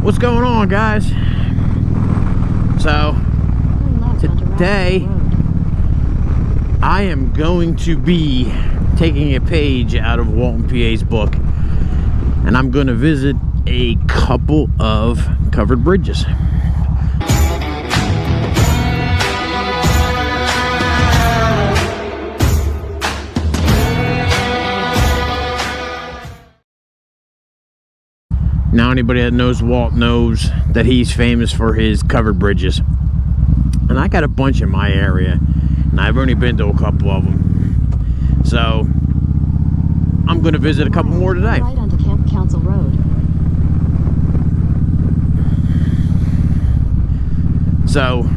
What's going on, guys? So today I am going to be taking a page out of Walt PA's book, and I'm going to visit a couple of covered bridges. Now anybody that knows Walt knows that he's famous for his covered bridges. And I got a bunch in my area, and I've only been to a couple of them. So I'm going to visit a couple more today. Right onto Camp Council Road. So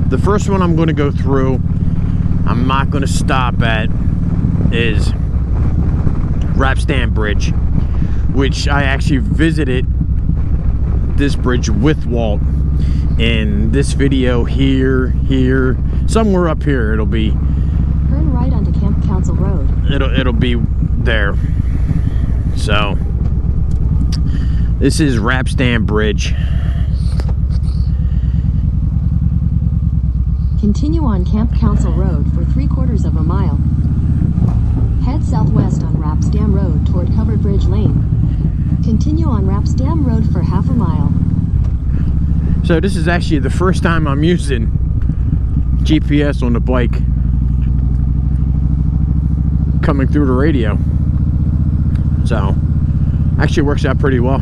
the first one I'm going to go through, I'm not going to stop at, is Rapstan Bridge, which I actually visited this bridge with Walt in this video here, somewhere up here. It'll be. Turn right onto Camp Council Road. It'll be there. So this is Rapstan Bridge. Continue on Camp Council Road for 3/4 of a mile. Head southwest on Rapstan Road toward Covered Bridge Lane. Continue on Rapstan Road for half a mile. So this is actually the first time I'm using GPS on the bike, coming through the radio. So actually works out pretty well.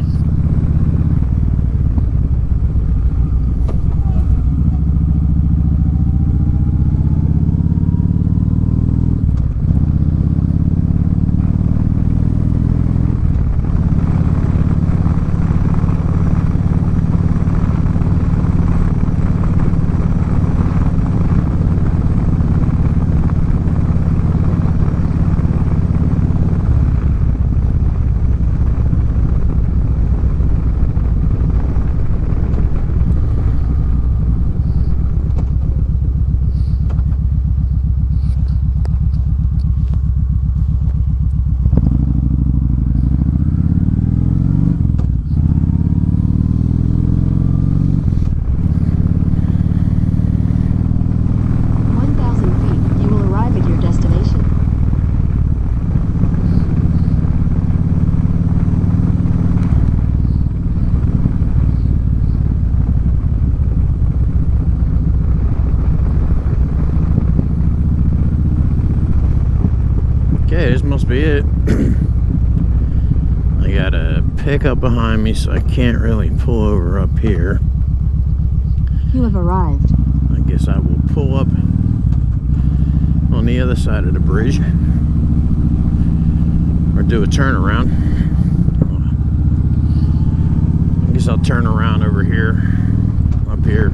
Okay, this must be it. I got a pickup behind me, so I can't really pull over up here. You have arrived. I guess I will pull up on the other side of the bridge, or do a turnaround. I guess I'll turn around over here, up here,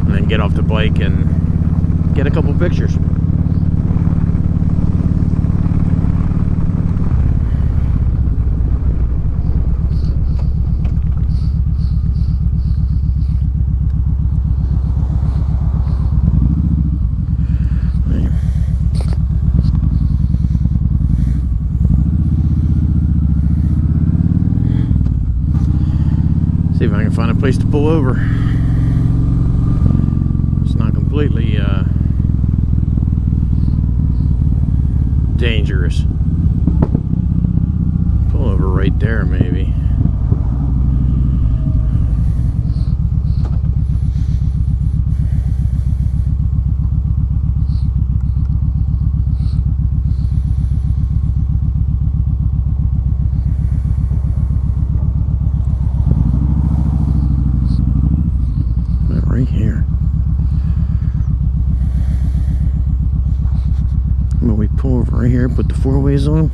and then get off the bike and get a couple pictures. See if I can find a place to pull over. It's not completely dangerous. Pull over right there, maybe. Here. When we pull over right here, put the four ways on.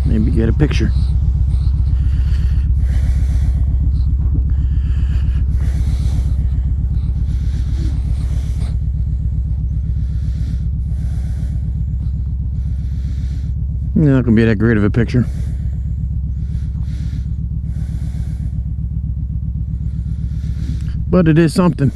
Maybe get a picture. Not gonna be that great of a picture. But it is something.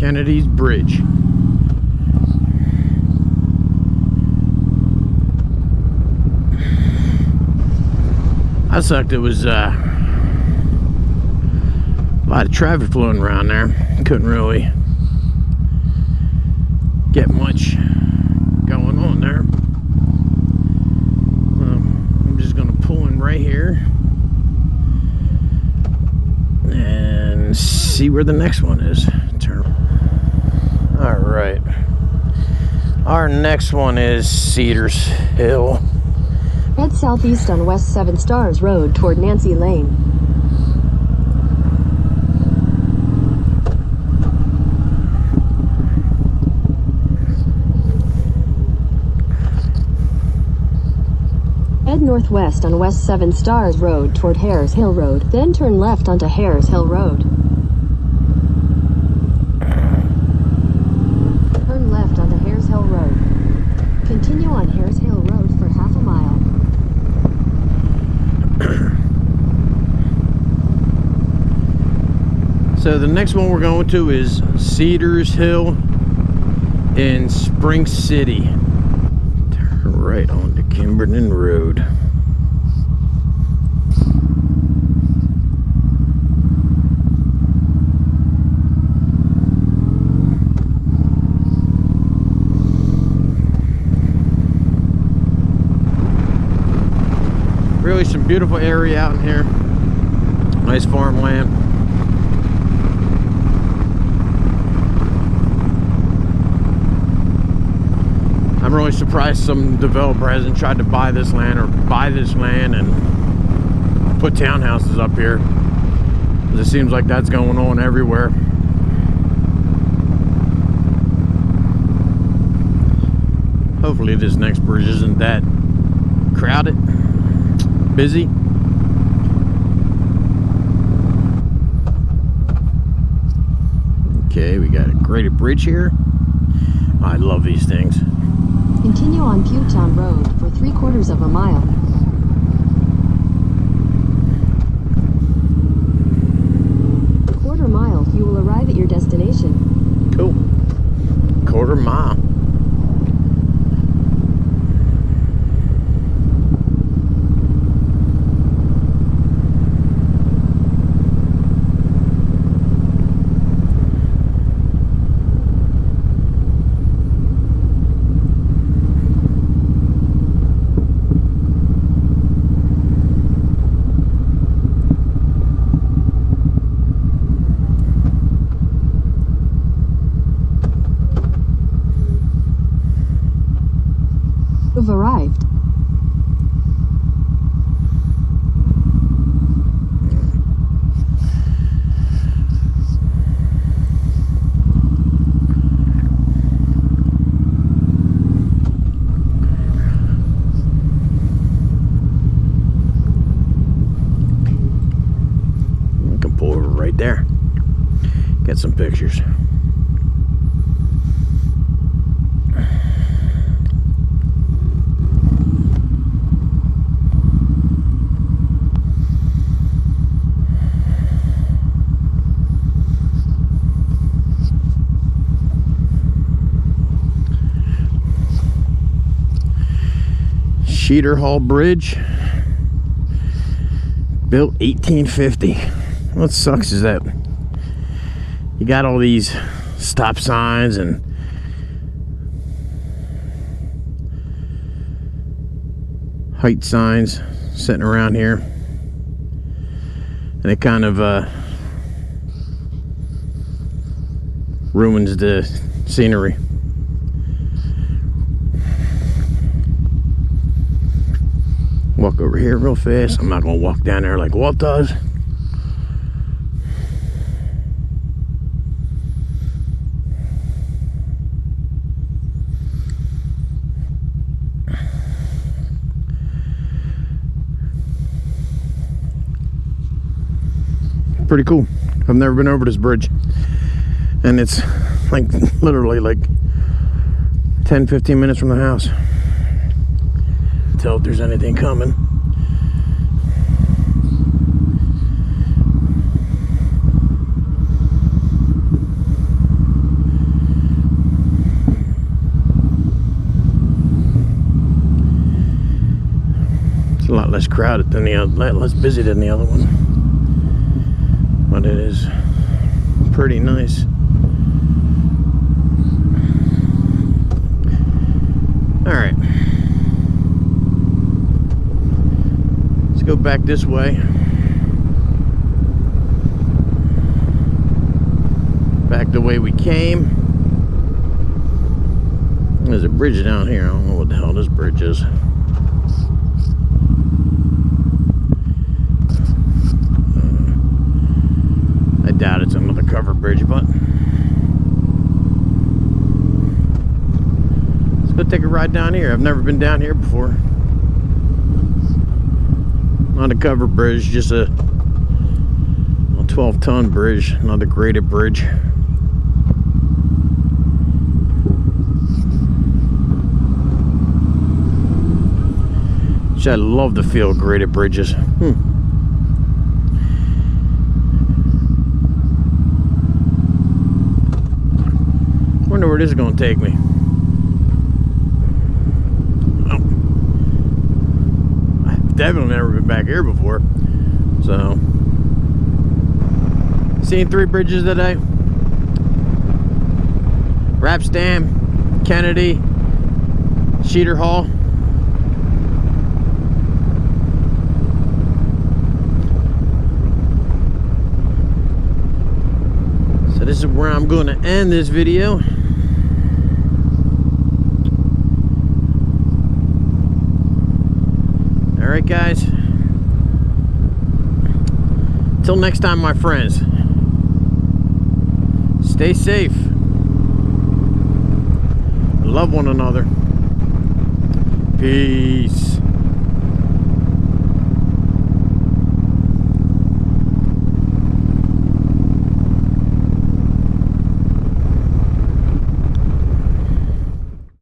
Kennedy's Bridge. I sucked. It was a lot of traffic flowing around there. Couldn't really get much going on there. I'm just gonna pull in right here and see where the next one is. Turn. All right, our next one is Cedars Hill. Head southeast on West 7 Stars Road toward Nancy Lane. Head northwest on West 7 Stars Road toward Hares Hill Road, then turn left onto Hares Hill Road. Turn left onto Hares Hill Road. Continue on Hares Hill Road for half a mile. So the next one we're going to is Cedars Hill in Spring City. Turn right onto Kimberton Road. Really some beautiful area out in here. Nice farmland. I'm really surprised some developer hasn't tried to buy this land and put townhouses up here. It seems like that's going on everywhere. Hopefully this next bridge isn't that crowded, busy. Okay, we got a graded bridge here. I love these things. Continue on Pewtown Road for 3/4 of a mile. Quarter mile, you will arrive at your destination. Cool. Quarter mile. You've arrived. We can pull over right there. Get some pictures. Sheeder-Hall Bridge, built 1850. What sucks is that you got all these stop signs and height signs sitting around here, and it kind of ruins the scenery. Walk over here real fast. I'm not gonna walk down there like Walt does. Pretty cool. I've never been over this bridge, and it's like literally like 10-15 minutes from the house. Tell if there's anything coming. lot less crowded than the other, less busy than the other one. But it is pretty nice. All right. Let's go back this way. Back the way we came. There's a bridge down here. I don't know what the hell this bridge is. I doubt it's another covered bridge, but let's go take a ride down here. I've never been down here before. Not a covered bridge, just a 12-ton bridge, another graded bridge. Which I love the feel of graded bridges. Wonder where this is going to take me. Oh. I've definitely never been back here before. So, seen 3 bridges today. Raps Dam, Kennedy, Sheeder-Hall. So this is where I'm going to end this video. Alright guys, till next time my friends, stay safe, love one another, peace.